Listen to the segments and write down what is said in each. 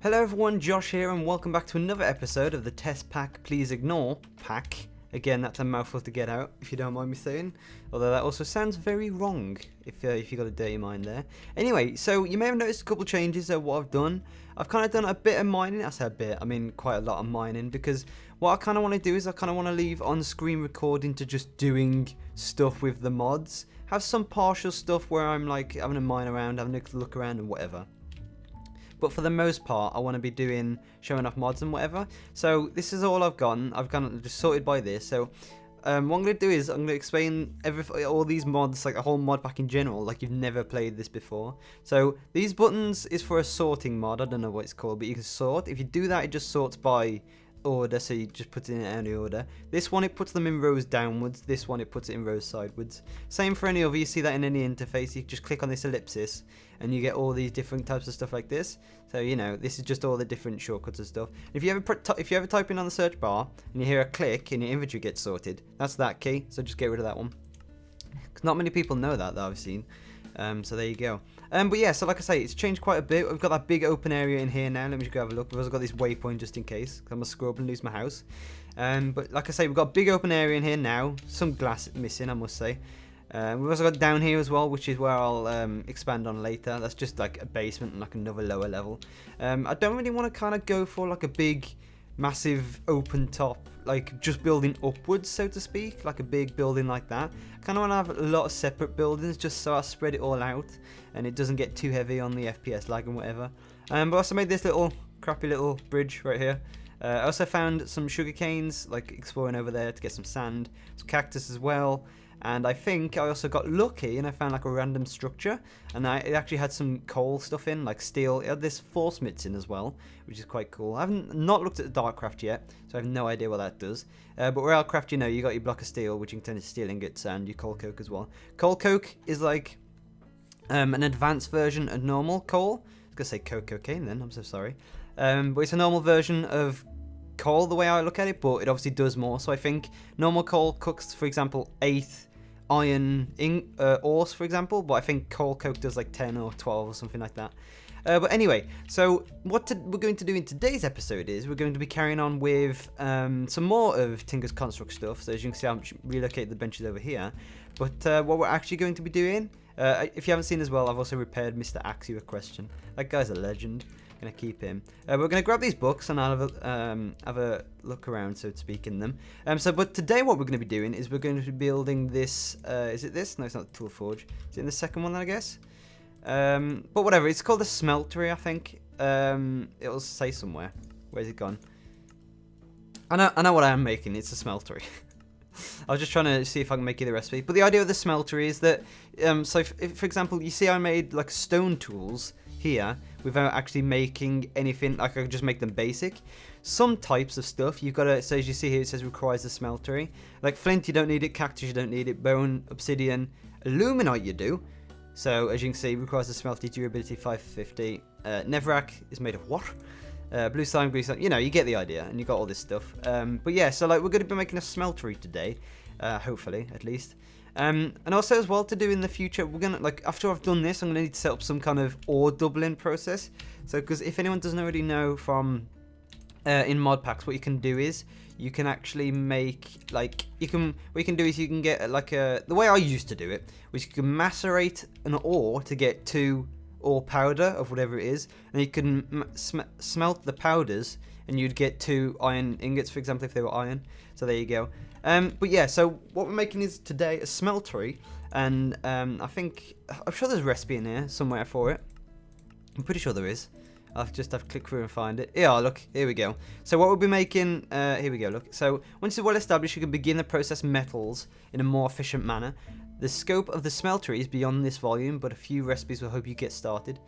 Hello everyone, Josh here and welcome back to another episode of the Test Pack Please Ignore pack. Again, that's a mouthful to get out, if you don't mind me saying. Although that also sounds very wrong, if you got a dirty mind there. Anyway, so you may have noticed a couple changes of what I've done. I've kind of done a bit of mining. I say a bit, I mean quite a lot of mining. Because what I kind of want to do is I kind of want to leave on-screen recording to just doing stuff with the mods. Have some partial stuff where I'm like having a mine around, having a look around and whatever. But for the most part, I want to be showing off mods and whatever. So this is all I've gotten. I've gotten just sorted by this. So what I'm going to do is I'm going to explain all these mods, like a whole mod pack in general, like you've never played this before. So these buttons is for a sorting mod. I don't know what it's called, but you can sort. If you do that, it just sorts by order, so you just put it in any order. This one, it puts them in rows downwards. This one, it puts it in rows sidewards. Same for any other. You see that in any interface. You just click on this ellipsis and you get all these different types of stuff like this. So you know, this is just all the different shortcuts and stuff. If you ever type in on the search bar and you hear a click and your inventory gets sorted, that's that key. So just get rid of that one, because not many people know that I've seen. So there you go. But yeah, so like I say, it's changed quite a bit. We've got that big open area in here now. Let me just go have a look. We've also got this waypoint just in case, because I'm going to screw up and lose my house. But like I say, we've got a big open area in here now. Some glass missing, I must say. We've also got down here as well, which is where I'll expand on later. That's just like a basement and like another lower level. I don't really want to kind of go for like a big, massive open top, like just building upwards, so to speak, like a big building like that. I kind of want to have a lot of separate buildings just so I spread it all out and it doesn't get too heavy on the FPS lag and whatever. But I also made this little crappy little bridge right here. I also found some sugar canes, like exploring over there to get some sand, some cactus as well. And I think I also got lucky and I found like a random structure, and it actually had some coal stuff in, like steel. It had this force mitts in as well, which is quite cool. I haven't not looked at the Darkcraft yet, so I have no idea what that does. But Railcraft, you know, you got your block of steel, which you can turn into steel ingots, and your coal coke as well. Coal coke is like an advanced version of normal coal. I was gonna say cocaine then, I'm so sorry. But it's a normal version of coal the way I look at it, but it obviously does more. So I think normal coal cooks, for example, 8 iron ores, for example, but I think coal coke does like 10 or 12 or something like that. But anyway, so what we're going to do in today's episode is we're going to be carrying on with some more of Tinker's Construct stuff. So as you can see, I'm relocated the benches over here. But what we're actually going to be doing, if you haven't seen as well, I've also repaired Mr. Axe You a Question. That guy's a legend. Gonna keep him. We're gonna grab these books and I'll have a look around, so to speak, in them. But today what we're gonna be doing is we're going to be building this. Is it this? No, it's not the Tool Forge. Is it in the second one then, I guess? But whatever. It's called the Smeltery, I think. It'll say somewhere. Where's it gone? I know what I am making. It's a Smeltery. I was just trying to see if I can make you the recipe. But the idea of the Smeltery is that, so if, for example, you see I made like stone tools here without actually making anything. Like I could just make them basic. Some types of stuff you've got to, so as you see here, it says requires the Smeltery. Like flint, you don't need it. Cactus, you don't need it. Bone, obsidian, aluminite, you do. So as you can see, requires the Smeltery, durability 550. Netherrack is made of what? Blue slime, green slime. You know, you get the idea, and you got all this stuff. But yeah, so like we're going to be making a Smeltery today, hopefully at least. And also as well to do in the future, we're gonna, like, after I've done this, I'm gonna need to set up some kind of ore doubling process. So because if anyone doesn't already know from in mod packs, what you can do is you can actually make, like, what you can do is you can get like the way I used to do it was you can macerate an ore to get 2 ore powder of whatever it is, and you can smelt the powders and you'd get 2 iron ingots, for example, if they were iron. So there you go. But yeah, so what we're making is today a Smeltery, and I'm sure there's a recipe in here somewhere for it. I'm pretty sure there is. I'll just have to click through and find it. Yeah, look, here we go. So what we'll be making, here we go, look. So once it's well established, you can begin to process metals in a more efficient manner. The scope of the Smeltery is beyond this volume, but a few recipes will help you get started.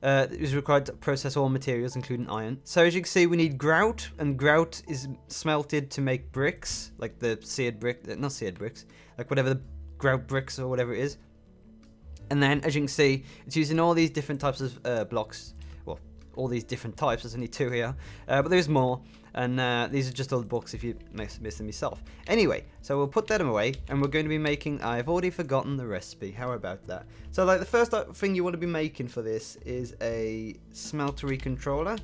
It is required to process all materials, including iron. So as you can see, we need grout, and grout is smelted to make bricks, like the seared brick, not seared bricks, like whatever the grout bricks or whatever it is. And then, as you can see, it's using all these different types of blocks. Well, all these different types. There's only 2 here, but there's more. And these are just all the books if you miss them yourself. Anyway, so we'll put that away, and we're going to be making, I've already forgotten the recipe, how about that? So like the first thing you want to be making for this is a Smeltery controller.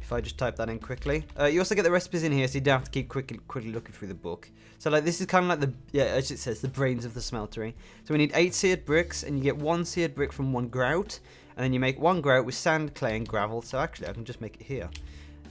If I just type that in quickly. You also get the recipes in here, so you don't have to keep quickly looking through the book. So like this is kind of like as it says, the brains of the smeltery. So we need 8 seared bricks, and you get 1 seared brick from 1 grout. And then you make 1 grout with sand, clay, and gravel. So actually, I can just make it here.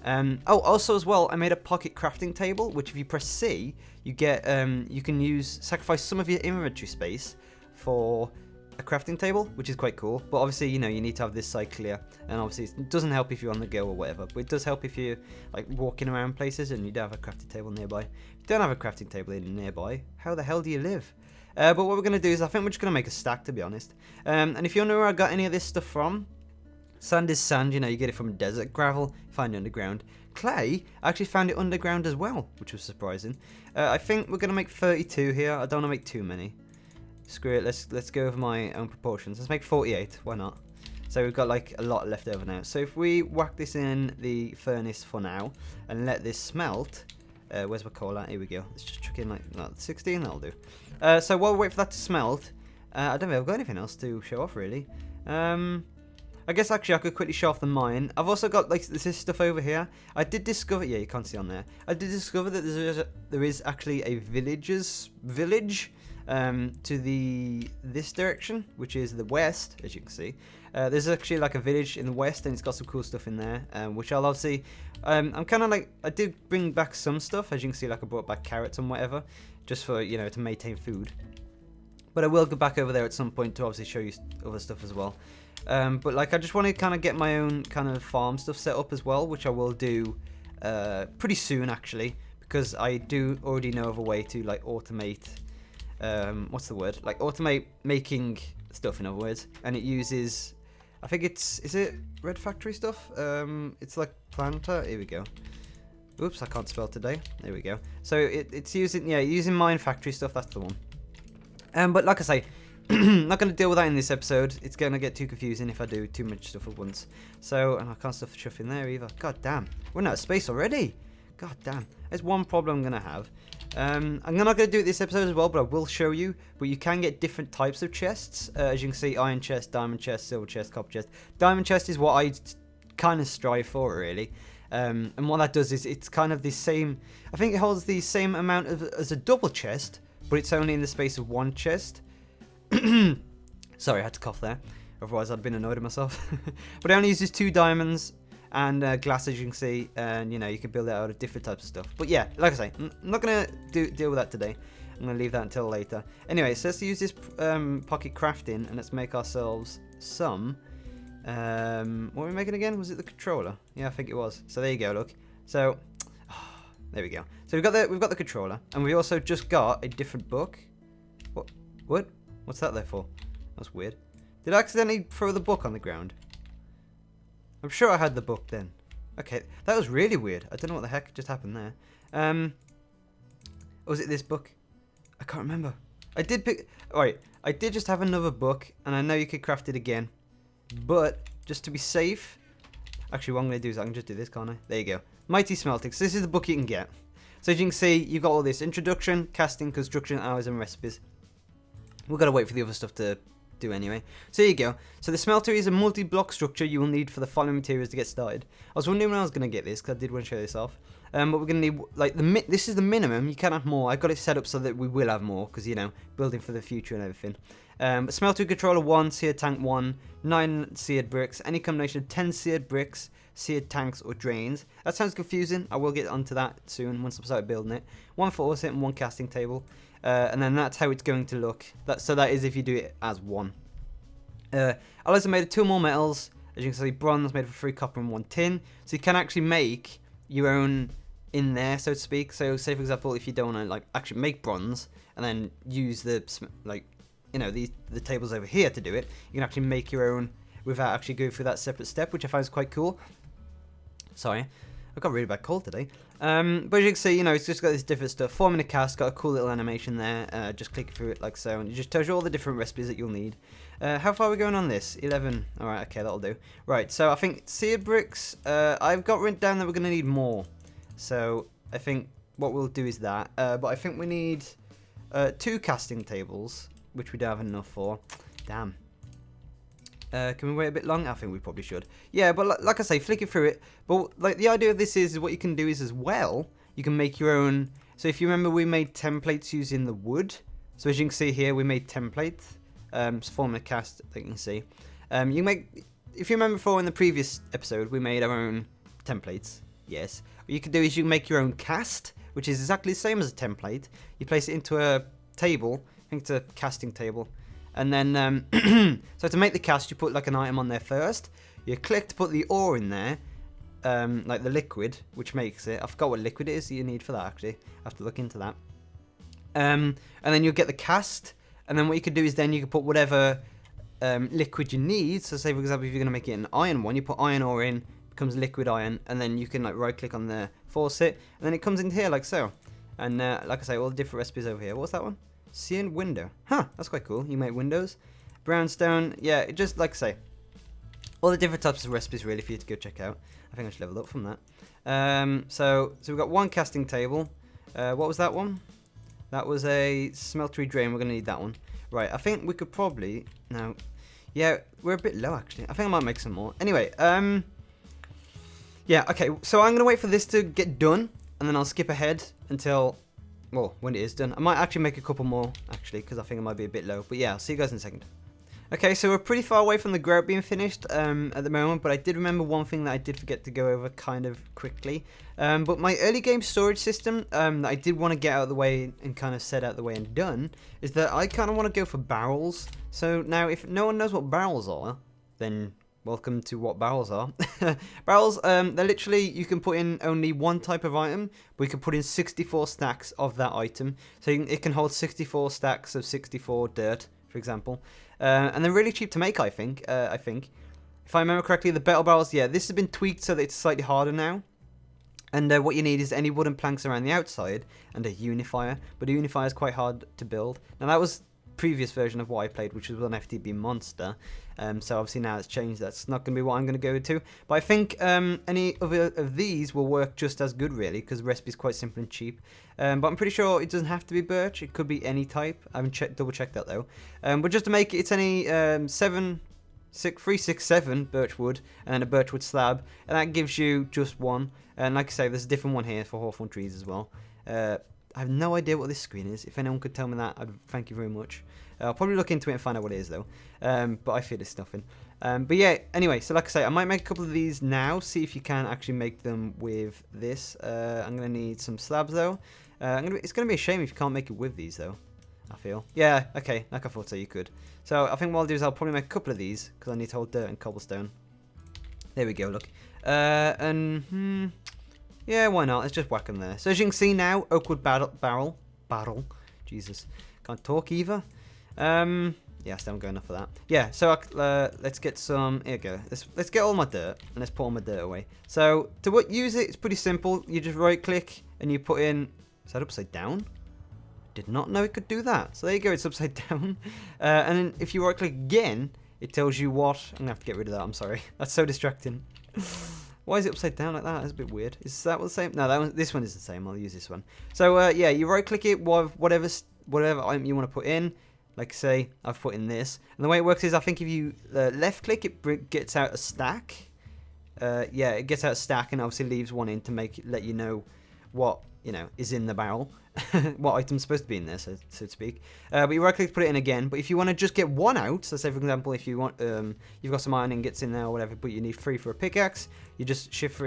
Oh, also as well, I made a pocket crafting table, which if you press C, you get you can sacrifice some of your inventory space for a crafting table, which is quite cool. But obviously, you know, you need to have this side clear, and obviously it doesn't help if you're on the go or whatever, but it does help if you're like walking around places and you don't have a crafting table nearby. If you don't have a crafting table nearby, how the hell do you live? But what we're going to do is, I think we're just going to make a stack, to be honest. And if you know where I got any of this stuff from, sand is sand, you know, you get it from a desert. Gravel, find it underground. Clay, I actually found it underground as well, which was surprising. I think we're going to make 32 here. I don't want to make too many. Screw it, let's go over my own proportions. Let's make 48, why not? So we've got like a lot left over now. So if we whack this in the furnace for now and let this smelt, where's my coal at? Here we go. Let's just chuck in like 16, that'll do. So while we wait for that to smelt, I don't know if I've got anything else to show off really. I guess actually I could quickly show off the mine. I've also got like this stuff over here. I did discover, yeah, you can't see on there. I did discover that there is actually a village to this direction, which is the west, as you can see. There's actually like a village in the west, and it's got some cool stuff in there, which I'll obviously, I'm kind of like, I did bring back some stuff, as you can see, like I brought back carrots and whatever, just for, you know, to maintain food. But I will go back over there at some point to obviously show you other stuff as well. But like, I just want to kind of get my own kind of farm stuff set up as well, which I will do pretty soon actually, because I do already know of a way to like automate, what's the word? Like automate making stuff, in other words, and it uses, I think is it Red Factory stuff? It's like planter. Here we go. Oops, I can't spell today. There we go. So it's using, yeah, using mine factory stuff. That's the one. But like I say, not going to deal with that in this episode. It's going to get too confusing if I do too much stuff at once. So, and I can't stuff in there either. God damn, we're running out of space already. God damn, there's one problem I'm going to have. I'm not going to do it this episode as well, but I will show you. But you can get different types of chests. As you can see, iron chest, diamond chest, silver chest, copper chest. Diamond chest is what I kind of strive for, really. And what that does is it's kind of the same, I think it holds the same amount as a double chest, but it's only in the space of one chest. Sorry, I had to cough there. Otherwise, I'd been annoyed at myself. But it only uses 2 diamonds and glass, as you can see, and you know, you can build it out of different types of stuff. But yeah, like I say, I'm not gonna deal with that today. I'm gonna leave that until later. Anyway, so let's use this pocket crafting, and let's make ourselves some. What were we making again? Was it the controller? Yeah, I think it was. So there you go. Look. So there we go. So we've got the controller, and we also just got a different book. What? What's that there for? That's weird. Did I accidentally throw the book on the ground? I'm sure I had the book then. Okay, that was really weird. I don't know what the heck just happened there. Or was it this book? I can't remember. I did pick... Alright, I did just have another book, and I know you could craft it again. But, just to be safe... Actually, what I'm going to do is I can just do this, can't I? There you go. Mighty Smelting. So this is the book you can get. So as you can see, you've got all this. Introduction, casting, construction, hours, and recipes. We've got to wait for the other stuff to do anyway. So there you go. So the smeltery is a multi-block structure you will need for the following materials to get started. I was wondering when I was going to get this, because I did want to show this off. But we're going to need, like, this is the minimum. You can have more. I got it set up so that we will have more, because, you know, building for the future and everything. Smeltery controller 1, seared tank 1, 9 seared bricks, any combination of 10 seared bricks, seared tanks, or drains. That sounds confusing. I will get onto that soon once I've started building it. 1 faucet and 1 casting table. And then that's how it's going to look. So that is if you do it as one. I also made 2 more metals. As you can see, bronze made of 3 copper and 1 tin. So you can actually make your own in there, so to speak. So say for example, if you don't want to like actually make bronze and then use the like, you know, the tables over here to do it, you can actually make your own without actually going through that separate step, which I find is quite cool. Sorry, I've got a really bad cold today. But as you can see, you know, it's just got this different stuff. Forming a cast, got a cool little animation there. Just clicking through it like so, and it just tells you all the different recipes that you'll need. How far are we going on this? 11. Alright, okay, that'll do. Right, so I think seared bricks, I've got written down that we're going to need more. So I think what we'll do is that. But I think we need 2 casting tables, which we don't have enough for. Damn. Can we wait a bit long? I think we probably should. Yeah, but like I say, flick it through it. But like the idea of this is what you can do is as well, you can make your own. So if you remember, we made templates using the wood. So as you can see here, we made templates. It's forming a cast that you can see. You make, if you remember before in the previous episode, we made our own templates. Yes. What you can do is you can make your own cast, which is exactly the same as a template. You place it into a table. I think it's a casting table. And then, so to make the cast, you put like an item on there first. You click to put the ore in there, like the liquid, which makes it. I forgot what liquid it is that you need for that, actually. I have to look into that. And then you'll get the cast. And then what you could do is then you can put whatever liquid you need. So say, for example, if you're going to make it an iron one, you put iron ore in, becomes liquid iron. And then you can like right click on there, force it. And then it comes into here like so. And like I say, all the different recipes over here. What's that one? Cyan window. Huh, that's quite cool. You make windows. Brownstone. Yeah, it just like I say, all the different types of recipes really for you to go check out. I think I should level up from that. So we've got one casting table. What was that one? That was a smeltery drain. We're going to need that one. Right, I think we could probably... No. Yeah, we're a bit low, actually. I think I might make some more. Anyway, yeah, okay. So I'm going to wait for this to get done. And then I'll skip ahead until... Well, when it is done. I might actually make a couple more, actually, because I think it might be a bit low. But yeah, I'll see you guys in a second. Okay, so we're pretty far away from the grout being finished at the moment, but I did remember one thing that I did forget to go over kind of quickly. But my early game storage system that I did want to get out of the way and kind of set out the way and done is that I kind of want to go for barrels. So now if no one knows what barrels are, then welcome to what barrels are. Barrels, they're literally, you can put in only one type of item, but you can put in 64 stacks of that item. So it can hold 64 stacks of 64 dirt, for example. And they're really cheap to make, I think. If I remember correctly, the metal barrels, yeah, this has been tweaked so that it's slightly harder now. And what you need is any wooden planks around the outside and a unifier. But a unifier is quite hard to build. Now, that was previous version of what I played, which was an FTB monster. So obviously now it's changed. That's not going to be what I'm going to go to. But I think any of these will work just as good, really, because the recipe is quite simple and cheap. But I'm pretty sure it doesn't have to be birch. It could be any type. I haven't double checked that though. But just to make it, it's any 3, 6, 7 birch wood and then a birch wood slab, and that gives you just one. And like I say, there's a different one here for hawthorn trees as well. I have no idea what this screen is. If anyone could tell me that, I'd thank you very much. I'll probably look into it and find out what it is though. But I fear it's nothing. But yeah, anyway, so like I say, I might make a couple of these now, see if you can actually make them with this. I'm going to need some slabs though. It's going to be a shame if you can't make it with these though, I feel. Yeah, okay, like I thought so you could. So I think what I'll do is I'll probably make a couple of these, because I need to hold dirt and cobblestone. There we go, look. Yeah, why not? Let's just whack them there. So as you can see now, oakwood barrel. Jesus, can't talk either. Yeah, I still haven't got enough of that. Yeah, so let's get some. Here we go. Let's get all my dirt and let's put all my dirt away. So to use it, it's pretty simple. You just right click and you put in. Is that upside down? Did not know it could do that. So there you go. It's upside down. And then if you right click again, it tells you what. I'm gonna have to get rid of that. I'm sorry. That's so distracting. Why is it upside down like that? That's a bit weird. Is that the same? No, this one is the same. I'll use this one. So yeah, you right click it, whatever item you want to put in. Like say, I've put in this. And the way it works is, I think if you left click, it gets out a stack. Yeah, it gets out a stack and obviously leaves one in to let you know what is in the barrel. What item's supposed to be in there, so to speak. But you right click to put it in again. But if you want to just get one out, so say for example, if you want, you've got some iron ingots in there or whatever, but you need 3 for a pickaxe, you just shift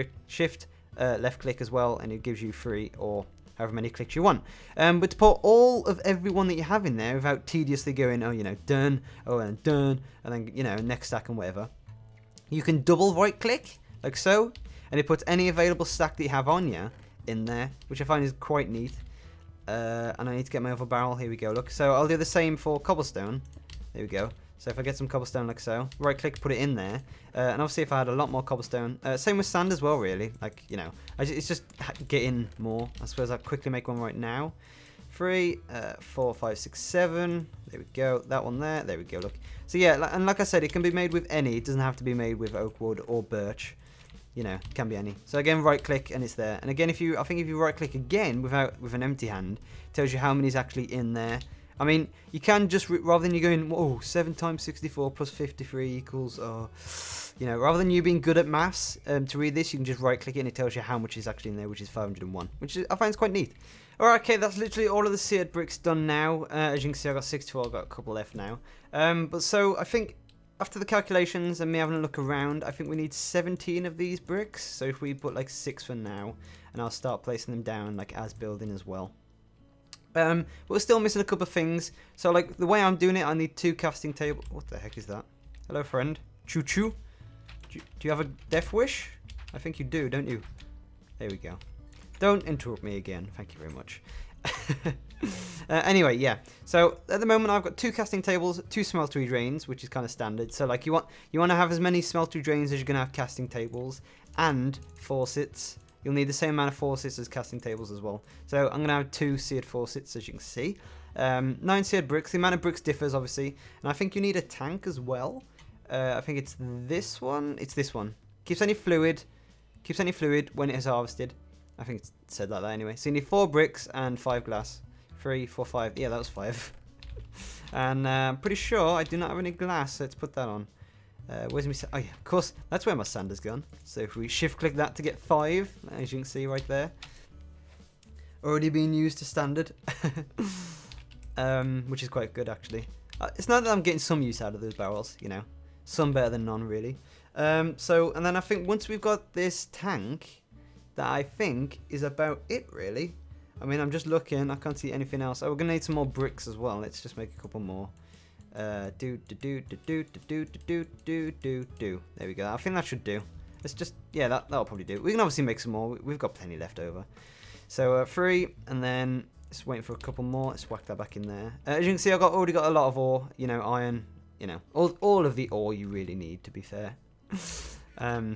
left click as well, and it gives you 3 or however many clicks you want. But to put all of everyone that you have in there without tediously going, done, and done, and then next stack and whatever, you can double right click like so, and it puts any available stack that you have on you in there, which I find is quite neat. And I need to get my other barrel. Here we go, look. So I'll do the same for cobblestone. There we go. So if I get some cobblestone like so, right click, put it in there. And obviously if I had a lot more cobblestone, same with sand as well really. Like, it's just getting more. I suppose I'll quickly make one right now. 3, 4, 5, 6, 7. There we go. That one there. There we go, look. So yeah, and like I said, it can be made with any. It doesn't have to be made with oak wood or birch. It can be any. So again, right click and it's there. And again, I think if you right click again with an empty hand, it tells you how many is actually in there. I mean, you can just, rather than you going, oh, 7 times 64 plus 53 equals, you know, rather than you being good at maths, to read this, you can just right click it and it tells you how much is actually in there, which is 501, which is, I find is quite neat. Alright, okay, that's literally all of the seared bricks done now. As you can see, I've got 64, I've got a couple left now. But so, I think, after the calculations and me having a look around, I think we need 17 of these bricks. So if we put like 6 for now, and I'll start placing them down like as building as well. But we're still missing a couple of things. So like the way I'm doing it, I need 2 casting tables. What the heck is that? Hello, friend. Choo choo. Do you have a death wish? I think you do, don't you? There we go. Don't interrupt me again. Thank you very much. Anyway, yeah. So at the moment, I've got 2 casting tables, 2 smeltery drains, which is kind of standard. So like you want to have as many smeltery drains as you're gonna have casting tables, and faucets. You'll need the same amount of faucets as casting tables as well. So I'm gonna have 2 seared faucets, as you can see. 9 seared bricks. The amount of bricks differs obviously, and I think you need a tank as well. I think it's this one. It's this one. Keeps any fluid when it is harvested. I think it said like that anyway. So you need 4 bricks and 5 glass. 3, 4, 5. Yeah, that was 5. And I'm pretty sure I do not have any glass, so let's put that on. Where's my... Oh, yeah, of course, that's where my sand has gone. So if we shift-click that to get 5, as you can see right there. Already being used to standard. Which is quite good, actually. It's not that I'm getting some use out of those barrels, you know. Some better than none, really. And then I think once we've got this tank... that I think is about it, really. I mean, I'm just looking. I can't see anything else. Oh, we're gonna need some more bricks as well. Let's just make a couple more. There we go. I think that should do. Let's just, yeah, that'll probably do. We can obviously make some more. We've got plenty left over. So 3, and then just waiting for a couple more. Let's whack that back in there. As you can see, I've already got a lot of ore. You know, iron. You know, all of the ore you really need, to be fair.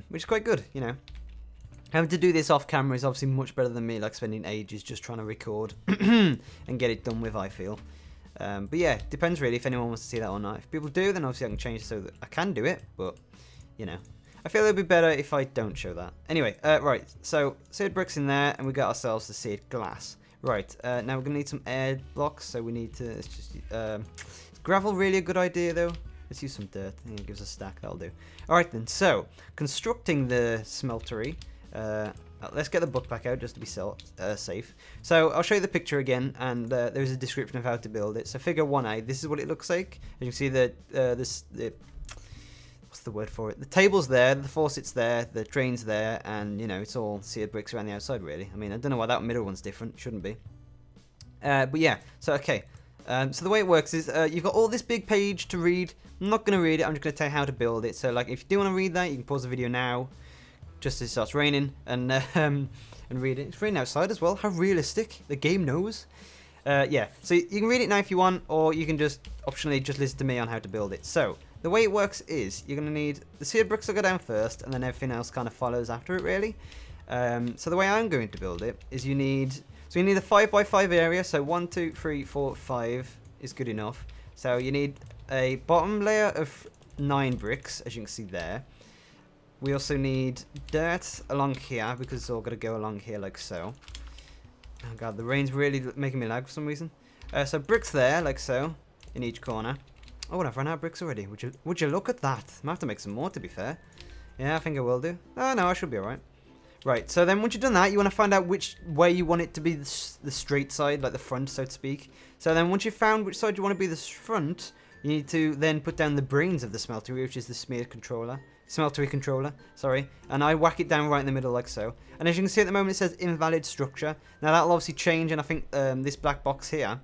Which is quite good. You know. Having to do this off camera is obviously much better than me, like spending ages just trying to record and get it done with, I feel. But yeah, depends really if anyone wants to see that or not. If people do, then obviously I can change it so that I can do it, but, you know. I feel it'll be better if I don't show that. Anyway, right, so seared bricks in there, and we got ourselves the seared glass. Right, now we're going to need some air blocks, so we need to, let's just, is gravel really a good idea though? Let's use some dirt, I think it gives us a stack, that'll do. Alright then, so, constructing the smeltery. Let's get the book back out just to be safe. So I'll show you the picture again, and there's a description of how to build it. So figure 1A, this is what it looks like. As you can see, what's the word for it? The table's there, the faucet's there, the drain's there, and you know it's all seared bricks around the outside. Really, I mean, I don't know why that middle one's different. Shouldn't be. But yeah, so okay. So the way it works is you've got all this big page to read. I'm not going to read it. I'm just going to tell you how to build it. So like, if you do want to read that, you can pause the video now. Just as it starts raining and read it. It's raining outside as well. How realistic. The game knows. Yeah, so you can read it now if you want, or you can just optionally just listen to me on how to build it. So the way it works is you're going to need the seared bricks will go down first, and then everything else kind of follows after it, really. So the way I'm going to build it is you need a 5x5 area. So 1, 2, 3, 4, 5 is good enough. So you need a bottom layer of 9 bricks, as you can see there. We also need dirt along here, because it's all got to go along here like so. Oh god, the rain's really making me lag for some reason. So bricks there, like so, in each corner. Oh, and I've run out of bricks already. Would you look at that? I might have to make some more, to be fair. Yeah, I think I will do. Oh no, I should be alright. Right, so then once you've done that, you want to find out which way you want it to be the straight side, like the front, so to speak. So then once you've found which side you want to be the front, you need to then put down the brains of the smeltery, which is the smeltery controller, sorry, and I whack it down right in the middle like so. And as you can see at the moment, it says invalid structure. Now that'll obviously change, and I think this black box here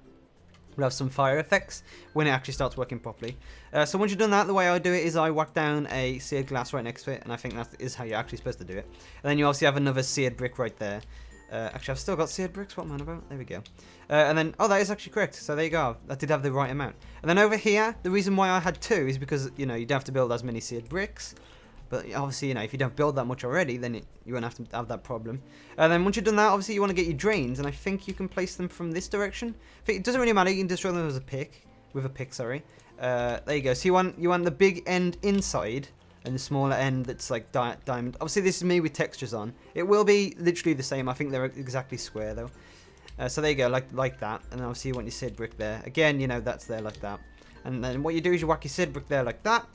will have some fire effects when it actually starts working properly. So once you've done that, the way I do it is I whack down a seared glass right next to it, and I think that is how you're actually supposed to do it. And then you obviously have another seared brick right there. Actually, I've still got seared bricks. What am I on about? There we go. And then, oh, that is actually correct. So there you go. That did have the right amount. And then over here, the reason why I had 2 is because, you know, you don't have to build as many seared bricks. But obviously, you know, if you don't build that much already, then you won't have to have that problem. And then once you've done that, obviously you want to get your drains, and I think you can place them from this direction. It doesn't really matter. You can destroy them with a pick. Sorry. There you go. So you want the big end inside, and the smaller end that's like diamond. Obviously, this is me with textures on. It will be literally the same. I think they're exactly square though. So there you go, like that. And then obviously you want your Sid brick there. Again, you know, that's there like that. And then what you do is you whack your Sid brick there like that.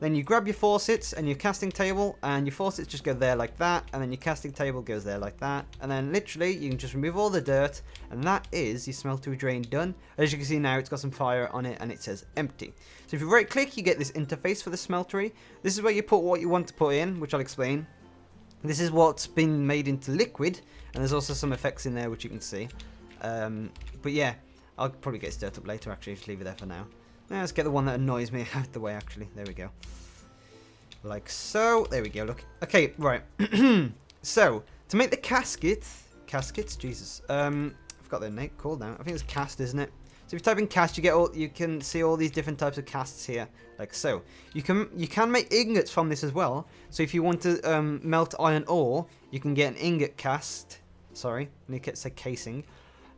Then you grab your faucets and your casting table, and your faucets just go there like that, and then your casting table goes there like that, and then literally you can just remove all the dirt, and that is your smeltery drain done. As you can see now, it's got some fire on it, and it says empty. So if you right click, you get this interface for the smeltery. This is where you put what you want to put in, which I'll explain. This is what's been made into liquid, and there's also some effects in there which you can see. But yeah, I'll probably get stirred up later, actually, just leave it there for now. Now let's get the one that annoys me out of the way, actually. There we go. Like so. There we go, look. Okay, right. So, to make the caskets, Jesus. I forgot their name, called now. I think it's cast, isn't it? So if you type in cast, you can see all these different types of casts here, like so. You can make ingots from this as well. So if you want to melt iron ore, you can get an ingot cast. Sorry, I need to say casing.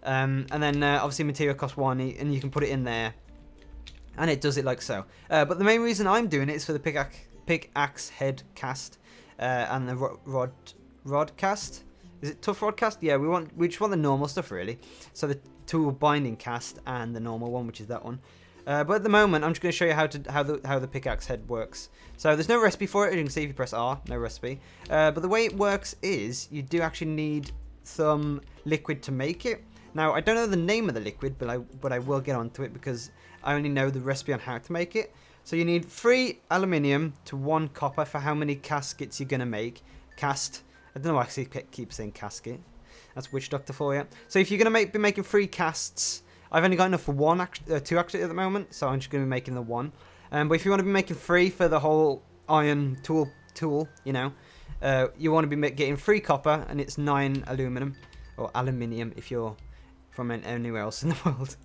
And then obviously material costs 1, and you can put it in there. And it does it like so. But the main reason I'm doing it is for the pickaxe head cast and the rod cast. Is it tough rod cast? Yeah, we just want the normal stuff really. So the tool binding cast and the normal one, which is that one. But at the moment, I'm just going to show you how the pickaxe head works. So there's no recipe for it. As you can see if you press R, no recipe. But the way it works is you do actually need some liquid to make it. Now, I don't know the name of the liquid, but I will get onto it because I only know the recipe on how to make it. So you need 3 aluminium to 1 copper for how many caskets you're going to make. Cast. I don't know why I keep saying casket. That's Witch Doctor for you. So if you're going to be making 3 casts, I've only got enough for 2 actually at the moment. So I'm just going to be making the 1. But if you want to be making 3 for the whole iron tool, you know, you want to be getting 3 copper and it's 9 aluminum. Or aluminium if you're from anywhere else in the world.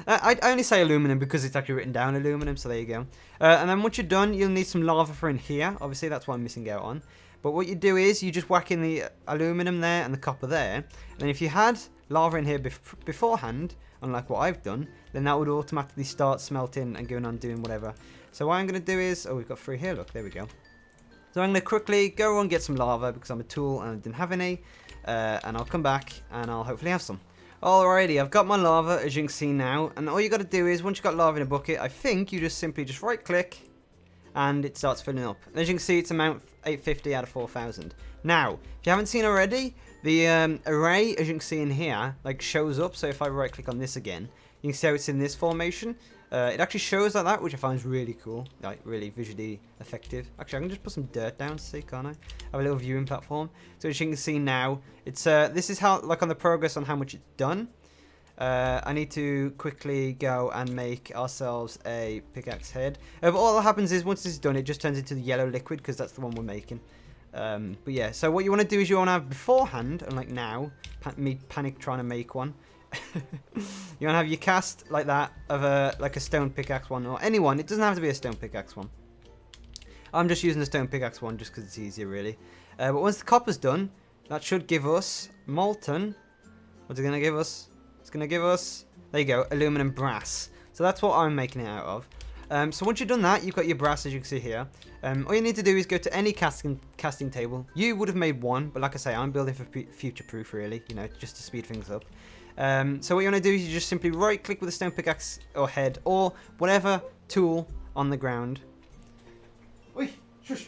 I only say aluminum because it's actually written down aluminum, so there you go. And then once you're done, you'll need some lava for in here. Obviously, that's what I'm missing out on. But what you do is you just whack in the aluminum there and the copper there. And then if you had lava in here beforehand, unlike what I've done, then that would automatically start smelting and going on doing whatever. So what I'm going to do is... Oh, we've got 3 here. Look, there we go. So I'm going to quickly go and get some lava because I'm a tool and I didn't have any. And I'll come back and I'll hopefully have some. Alrighty, I've got my lava, as you can see now, and all you got to do is, once you've got lava in a bucket, I think you just simply right click, and it starts filling up. And as you can see, it's amount 850 out of 4,000. Now, if you haven't seen already, the array, as you can see in here, like shows up, so if I right click on this again, you can see how it's in this formation. It actually shows like that, which I find is really cool, like really visually effective. Actually, I can just put some dirt down to see, can't I? Have a little viewing platform. So as you can see now, it's this is how, like on the progress on how much it's done. I need to quickly go and make ourselves a pickaxe head. But all that happens is once this is done, it just turns into the yellow liquid because that's the one we're making. But yeah, so what you want to do is you want to have beforehand, unlike now, me panic trying to make one. You want to have your cast like that of like a stone pickaxe one or any one. It doesn't have to be a stone pickaxe one. I'm just using the stone pickaxe one just because it's easier really. But once the copper's done, that should give us molten. What's it going to give us? It's going to give us, there you go, aluminum brass. So that's what I'm making it out of. So once you've done that, you've got your brass as you can see here. All you need to do is go to any casting table. You would have made one, but like I say, I'm building for future proof really, you know, just to speed things up. So what you want to do is you just simply right click with a stone pickaxe or head or whatever tool on the ground. Oi, shush.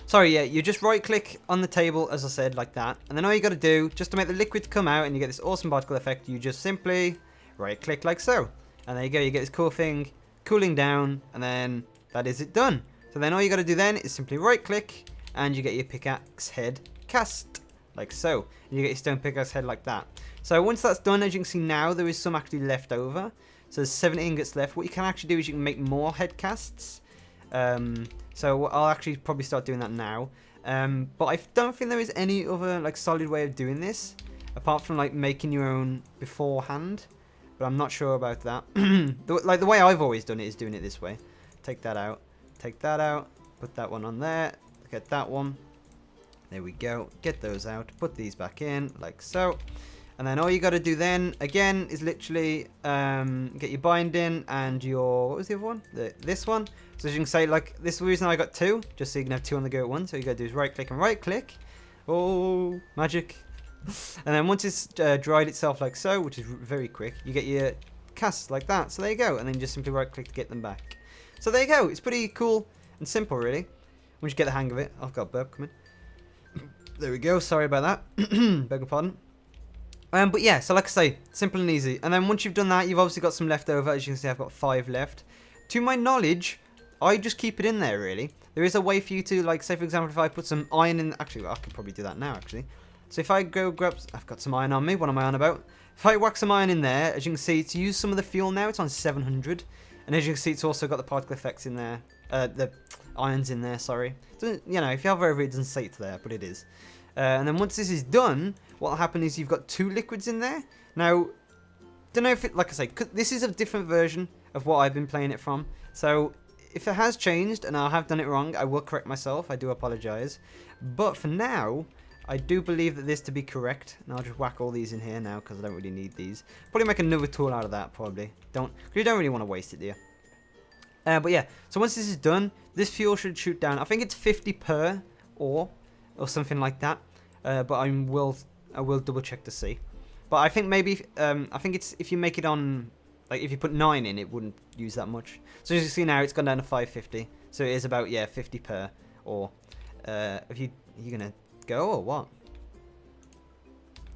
Sorry, yeah, you just right click on the table as I said, like that. And then all you got to do, just to make the liquid come out and you get this awesome particle effect, you just simply right click like so. And there you go, you get this cool thing cooling down and then that is it done. So then all you got to do then is simply right click and you get your pickaxe head cast. Like so. And you get your stone pickaxe head like that. So once that's done, as you can see now, there is some actually left over. So there's 7 ingots left. What you can actually do is you can make more head casts. So I'll actually probably start doing that now. But I don't think there is any other like solid way of doing this. Apart from like making your own beforehand. But I'm not sure about that. The way I've always done it is doing it this way. Take that out. Take that out. Put that one on there. Get that one. There we go. Get those out. Put these back in like so. And then all you got to do then, again, is literally get your binding and your... What was the other one? This one. So as you can say, like, this is the reason I got 2. Just so you can have 2 on the go at once. So you got to do is right click and right click. Oh, magic. And then once it's dried itself like so, which is very quick, you get your casts like that. So there you go. And then you just simply right click to get them back. So there you go. It's pretty cool and simple, really. Once you get the hang of it. I've got a burp coming. There we go. Sorry about that. Beg your pardon. But yeah, so like I say, simple and easy. And then once you've done that, you've obviously got some left over. As you can see, I've got 5 left. To my knowledge, I just keep it in there, really. There is a way for you to, like, say, for example, if I put some iron in... Actually, I could probably do that now, actually. So if I go grab... I've got some iron on me. What am I on about? If I whack some iron in there, as you can see, to use some of the fuel now, it's on 700. And as you can see, it's also got the particle effects in there. The iron's in there, sorry. Doesn't, you know, if you hover over it, it doesn't say it's there, but it is. And then once this is done, what will happen is you've got 2 liquids in there. Now, don't know if it... Like I say, this is a different version of what I've been playing it from. So... If it has changed and I have done it wrong, I will correct myself. I do apologise. But for now, I do believe that this to be correct. And I'll just whack all these in here now because I don't really need these. Probably make another tool out of that, probably. Because you don't really want to waste it, do you? But yeah, so once this is done, this fuel should shoot down. I think it's 50 per ore or something like that. But I will double check to see. But I think maybe, I think it's if you make it on... Like, if you put 9 in, it wouldn't use that much. So, as you see now, it's gone down to 550. So, it is about, yeah, 50 per. Or, if you... Are you going to go, or what?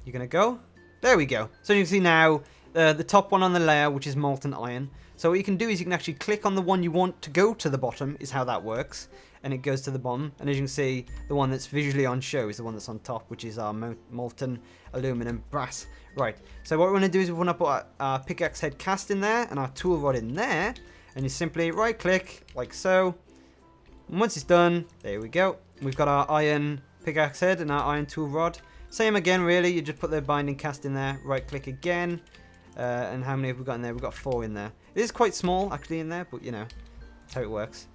You going to go? There we go. So, as you can see now, the top one on the layer, which is molten iron. So, what you can do is you can actually click on the one you want to go to the bottom, is how that works. And it goes to the bottom. And as you can see, the one that's visually on show is the one that's on top, which is our molten aluminum brass. Right, so what we want to do is we want to put our pickaxe head cast in there and our tool rod in there. And you simply right click, like so. And once it's done, there we go. We've got our iron pickaxe head and our iron tool rod. Same again, really. You just put the binding cast in there, right click again. And how many have we got in there? We've got 4 in there. It is quite small, actually, in there, but you know, that's how it works.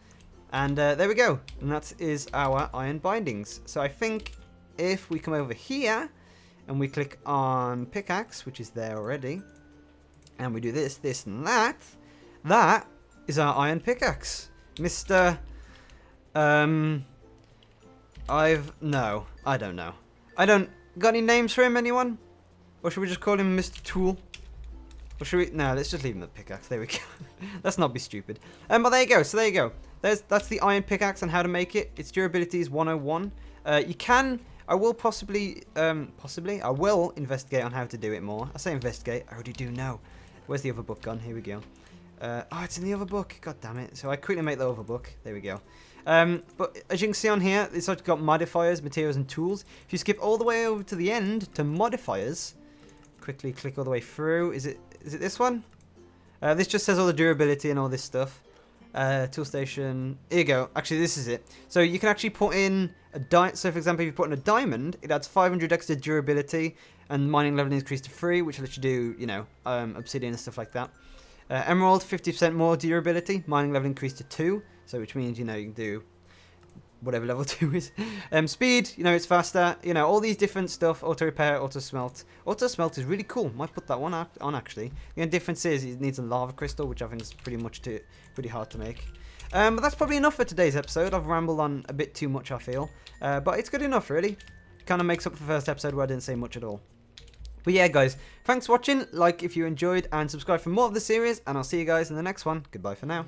And there we go. And that is our iron bindings. So I think if we come over here and we click on pickaxe, which is there already, and we do this, this, and that, that is our iron pickaxe. Mr. No, I don't know. Got any names for him, anyone? Or should we just call him Mr. Tool? Or should we... No, let's just leave him the pickaxe. There we go. Let's not be stupid. But there you go. So there you go. That's the iron pickaxe and how to make it. Its durability is 101. You can... I will possibly... I will investigate on how to do it more. I say investigate. I already do know. Where's the other book gone? Here we go. Oh, it's in the other book. God damn it. So I quickly make the other book. There we go. But as you can see on here, it's got modifiers, materials, and tools. If you skip all the way over to the end to modifiers, quickly click all the way through. Is it this one? This just says all the durability and all this stuff. Tool station. Here you go. Actually, this is it. So you can actually put in a diamond. So for example, if you put in a diamond, it adds 500 extra durability and mining level increased to 3, which lets you do, you know, obsidian and stuff like that. Emerald, 50% more durability, mining level increased to 2, so which means, you know, you can do whatever level 2 is. Speed, you know, it's faster, you know, all these different stuff, auto repair, auto smelt. Auto smelt is really cool, might put that one on actually. The only difference is it needs a lava crystal, which I think is pretty hard to make. But that's probably enough for today's episode. I've rambled on a bit too much, I feel. But it's good enough, really. Kind of makes up for the first episode where I didn't say much at all. But yeah, guys, thanks for watching. Like if you enjoyed and subscribe for more of the series. And I'll see you guys in the next one. Goodbye for now.